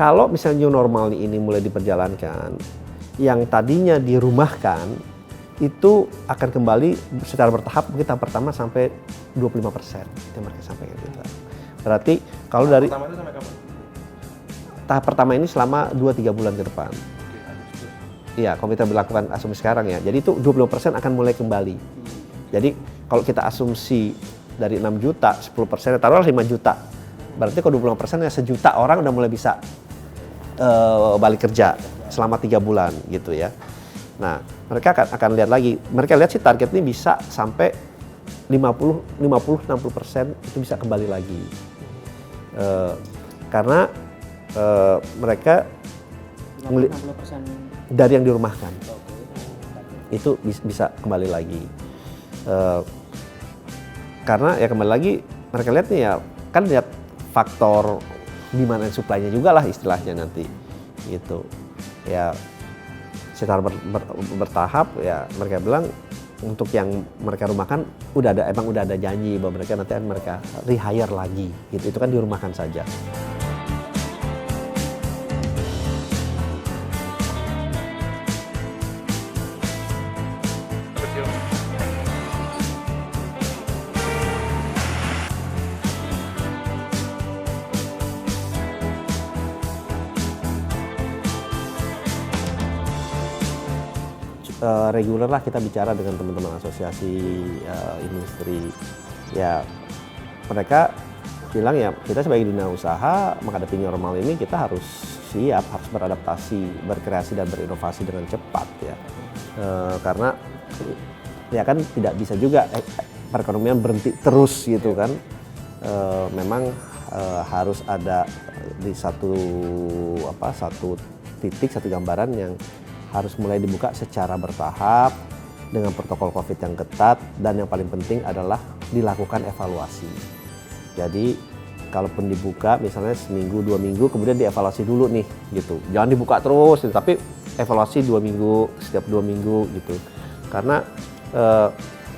kalau misalnya new normal ini mulai diperjalankan, yang tadinya dirumahkan itu akan kembali secara bertahap, mungkin tahap pertama sampai 25%, itu yang mereka sampaikan gitu. Berarti kalau dari pertama itu sampai kapan? tahap pertama ini selama 2-3 bulan ke depan. Iya, kalau kita berlakukan asumsi sekarang ya, jadi itu 20% akan mulai kembali. Jadi kalau kita asumsi dari 6 juta, 10%, taruhlah 5 juta. Berarti kalau 20% ya 1 juta orang udah mulai bisa balik kerja selama 3 bulan gitu ya. Nah, mereka akan lihat lagi. Mereka lihat sih target ini bisa sampai 50-60% itu bisa kembali lagi. Karena mereka 60% dari yang dirumahkan. Itu bisa kembali lagi. Karena ya kembali lagi mereka lihat nih ya, kan lihat faktor demand and supply-nya juga lah istilahnya nanti gitu ya. Secara bertahap ya mereka bilang untuk yang mereka rumahkan emang udah ada janji bahwa mereka nanti akan mereka rehire lagi gitu, itu kan dirumahkan saja. Reguler lah kita bicara dengan teman-teman asosiasi industri ya, mereka bilang ya kita sebagai dunia usaha menghadapi new normal ini kita harus siap, harus beradaptasi, berkreasi dan berinovasi dengan cepat ya. Karena ya kan tidak bisa juga perekonomian berhenti terus gitu kan. Memang harus ada di satu titik, satu gambaran yang harus mulai dibuka secara bertahap dengan protokol COVID yang ketat, dan yang paling penting adalah dilakukan evaluasi. Jadi kalaupun dibuka misalnya seminggu 2 minggu kemudian dievaluasi dulu nih gitu, jangan dibuka terus gitu, tapi evaluasi 2 minggu, setiap 2 minggu gitu. Karena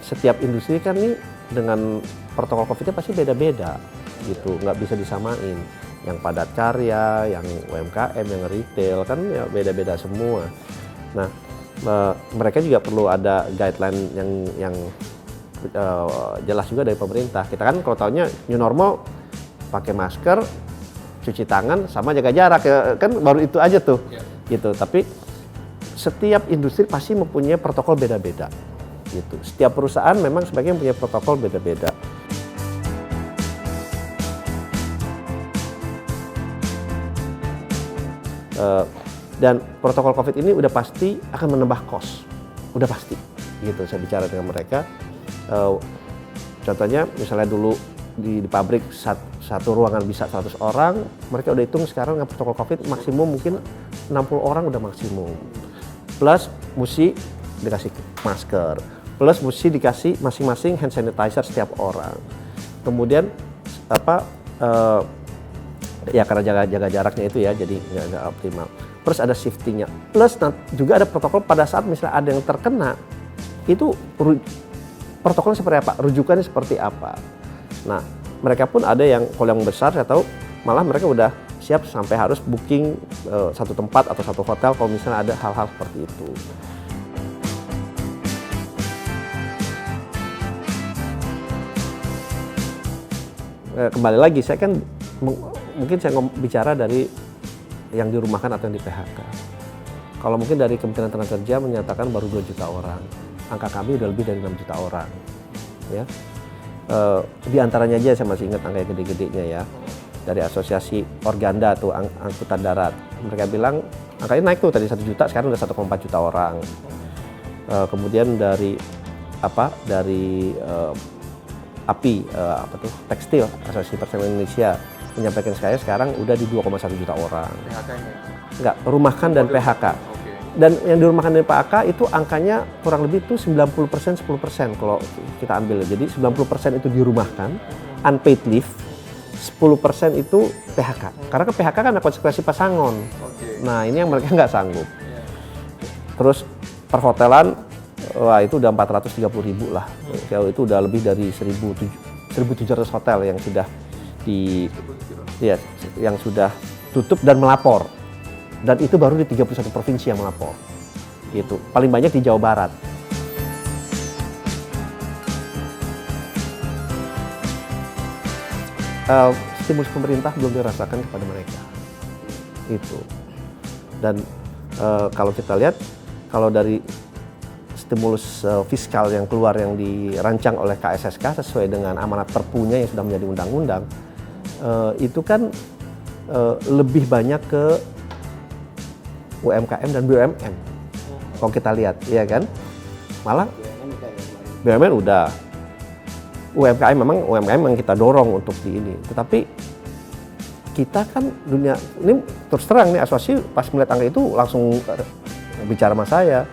setiap industri kan nih dengan protokol COVID-nya pasti beda-beda gitu, nggak bisa disamain. Yang padat karya, yang UMKM, yang retail kan ya beda-beda semua. Nah, mereka juga perlu ada guideline yang jelas juga dari pemerintah. Kita kan kalau taunya new normal pakai masker, cuci tangan, sama jaga jarak ya, kan baru itu aja tuh, gitu. Tapi setiap industri pasti mempunyai protokol beda-beda, gitu. Setiap perusahaan memang sebagian punya protokol beda-beda. Dan protokol COVID ini udah pasti akan menambah cost, udah pasti, gitu. Saya bicara dengan mereka, contohnya misalnya dulu di pabrik satu ruangan bisa 100 orang, mereka udah hitung sekarang dengan protokol COVID maksimum mungkin 60 orang udah maksimum. Plus mesti dikasih masker, plus mesti dikasih masing-masing hand sanitizer setiap orang. Kemudian ya karena jaga jaraknya itu ya, jadi nggak optimal. Plus ada shiftingnya, plus juga ada protokol pada saat misalnya ada yang terkena, itu protokolnya seperti apa, rujukannya seperti apa. Nah, mereka pun ada yang kalau yang besar saya tahu malah mereka udah siap sampai harus booking satu tempat atau satu hotel kalau misalnya ada hal-hal seperti itu. Kembali lagi, saya kan mungkin saya bicara dari yang dirumahkan atau yang di PHK. Kalau mungkin dari Kementerian Tenaga Kerja menyatakan baru 2 juta orang, angka kami udah lebih dari 6 juta orang. Ya. Di antaranya aja saya masih ingat angka yang gede-gedenya ya. Dari Asosiasi Organda tuh angkutan darat, mereka bilang angkanya naik tuh, tadi 1 juta sekarang udah 1,4 juta orang. Kemudian dari API tekstil, Asosiasi Persemen Indonesia menyampaikan sekarang udah di 2,1 juta orang. PHK-nya? Enggak, rumahkan dan PHK. Okay. Dan yang dirumahkan dan PHK itu angkanya kurang lebih tuh 90% 10% kalau kita ambil. Jadi 90% itu dirumahkan, unpaid leave, 10% itu PHK. Karena ke PHK kan ada konsekuensi pesangon. Okay. Nah, ini yang mereka nggak sanggup. Terus perhotelan, wah itu udah 430.000 lah. Itu udah lebih dari 1.700 hotel yang sudah yang sudah tutup dan melapor. Dan itu baru di 31 provinsi yang melapor. Gitu. Paling banyak di Jawa Barat. Stimulus pemerintah belum dirasakan kepada mereka. Itu. Dan kalau kita lihat, kalau dari stimulus fiskal yang keluar yang dirancang oleh KSSK sesuai dengan amanat perpunya yang sudah menjadi undang-undang, itu kan lebih banyak ke UMKM dan BUMN. Kalau kita lihat, ya kan? Malah BUMN udah. UMKM memang kita dorong untuk di ini. Tetapi kita kan dunia ini terus terang nih, asosiasi pas melihat angka itu langsung bicara sama saya.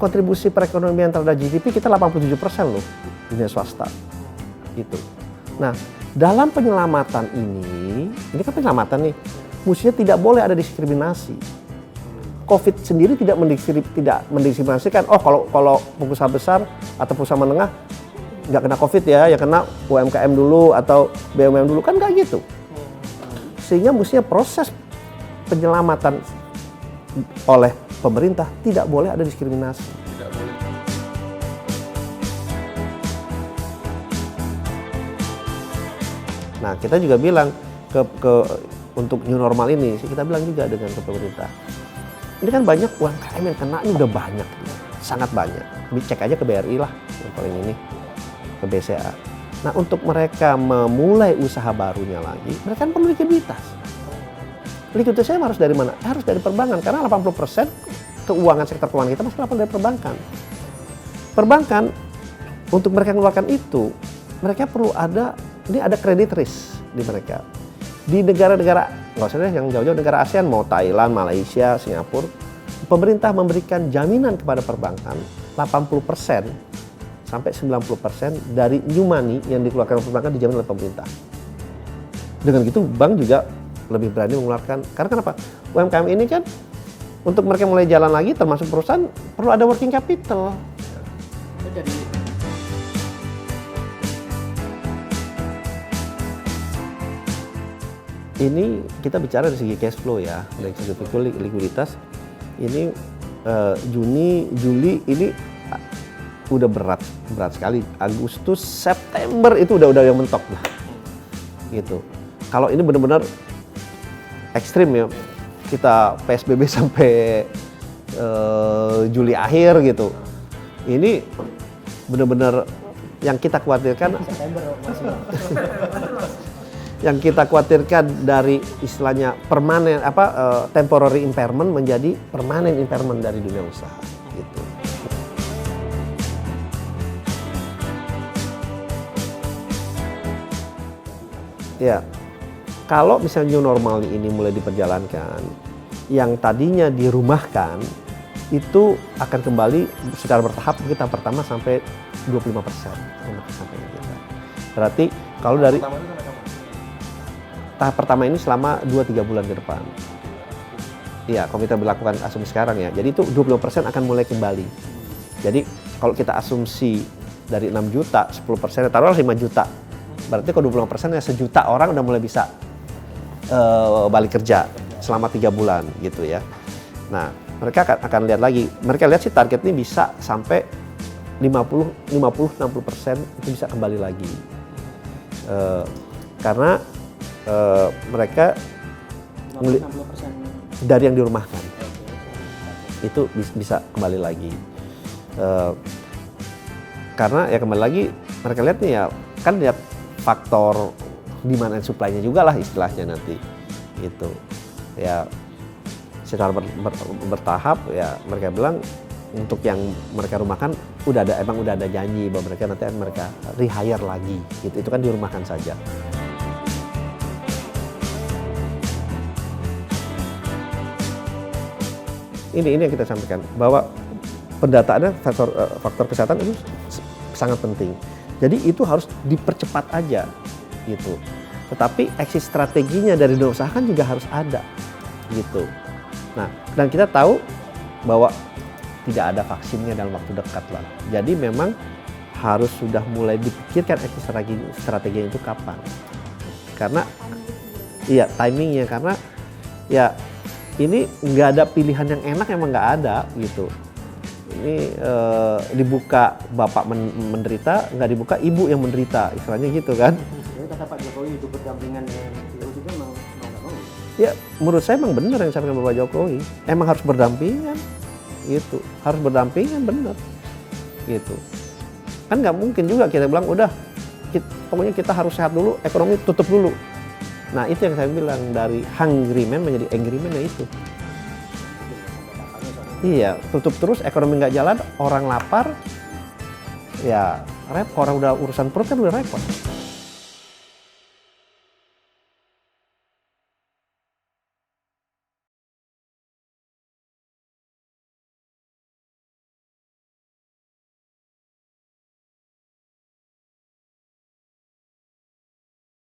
Kontribusi perekonomian terhadap GDP kita 87% loh, dunia swasta. Gitu. Nah, dalam penyelamatan ini kan penyelamatan nih, mestinya tidak boleh ada diskriminasi. COVID sendiri tidak mendiskriminasikan, kalau pengusaha besar atau pengusaha menengah nggak kena COVID ya, kena UMKM dulu atau BUMN dulu, kan nggak gitu. Sehingga mestinya proses penyelamatan oleh pemerintah tidak boleh ada diskriminasi. Tidak boleh. Nah, kita juga bilang untuk new normal ini, kita bilang juga dengan ke pemerintah. Ini kan banyak UMKM yang kena, ini udah banyak, sangat banyak. Cek aja ke BRI lah, yang paling ini, ke BCA. Nah, untuk mereka memulai usaha barunya lagi, mereka kan perlu likuiditas. Likuiditasnya harus dari mana? Harus dari perbankan, karena 80% keuangan sektor keuangan kita masih dari perbankan. Perbankan, untuk mereka mengeluarkan itu, mereka perlu ada credit risk di mereka. Di negara-negara, nggak usah deh yang jauh-jauh, negara ASEAN, mau Thailand, Malaysia, Singapura, pemerintah memberikan jaminan kepada perbankan 80% sampai 90% dari new money yang dikeluarkan oleh perbankan dijamin oleh pemerintah. Dengan gitu bank juga lebih berani mengeluarkan. Karena kenapa? UMKM ini kan untuk mereka mulai jalan lagi, termasuk perusahaan, perlu ada working capital. Ini kita bicara dari segi cash flow ya, dari segi likuiditas. Ini Juni, Juli ini udah berat sekali. Agustus, September itu udah yang mentok lah. Gitu. Kalau ini benar-benar ekstrim ya, kita PSBB sampai Juli akhir gitu. Ini benar-benar yang kita khawatirkan. Yang kita khawatirkan dari istilahnya permanen temporary impairment menjadi permanen impairment dari dunia usaha gitu. Ya, kalau misalnya new normal ini mulai diperjalankan, yang tadinya dirumahkan itu akan kembali secara bertahap, kita pertama sampai 25%. Berarti kalau dari tahap pertama ini selama 2-3 bulan ke depan. Iya, kalau kita berlakukan asumsi sekarang ya. Jadi itu 25% akan mulai kembali. Jadi kalau kita asumsi dari 6 juta, 10%, taruhlah 5 juta. Berarti kalau 25% ya 1 juta orang udah mulai bisa balik kerja selama 3 bulan gitu ya. Nah, mereka akan lihat lagi. Mereka lihat sih target ini bisa sampai 50-60% itu bisa kembali lagi. Karena mereka dari yang dirumahkan itu bisa kembali lagi, karena ya kembali lagi mereka lihat nih ya kan lihat faktor demand and supply-nya juga lah istilahnya nanti itu ya secara bertahap ya. Mereka bilang untuk yang mereka rumahkan udah ada janji bahwa mereka nanti akan mereka rehire lagi gitu. Itu kan dirumahkan saja. Ini yang kita sampaikan bahwa pendataannya faktor kesehatan itu sangat penting. Jadi itu harus dipercepat aja gitu. Tetapi exit strateginya dari dunia usaha kan juga harus ada gitu. Nah, dan kita tahu bahwa tidak ada vaksinnya dalam waktu dekat lah. Jadi memang harus sudah mulai dipikirkan exit strateginya itu kapan. Karena iya timingnya, karena Ya ini nggak ada pilihan yang enak, emang nggak ada gitu. Ini dibuka bapak menderita, nggak dibuka ibu yang menderita, istilahnya gitu kan. Jadi kata Pak Jokowi itu berdampingan dengan virus itu emang mau nggak mau. Ya menurut saya emang benar yang disampaikan Bapak Jokowi, emang harus berdampingan gitu, harus berdampingan benar gitu. Kan nggak mungkin juga kita bilang udah pokoknya kita harus sehat dulu, ekonomi tutup dulu. Nah itu yang saya bilang, dari hungry man menjadi angry man, ya itu. Iya, tutup terus, ekonomi nggak jalan, orang lapar, ya repot. Orang udah urusan perut kan udah repot.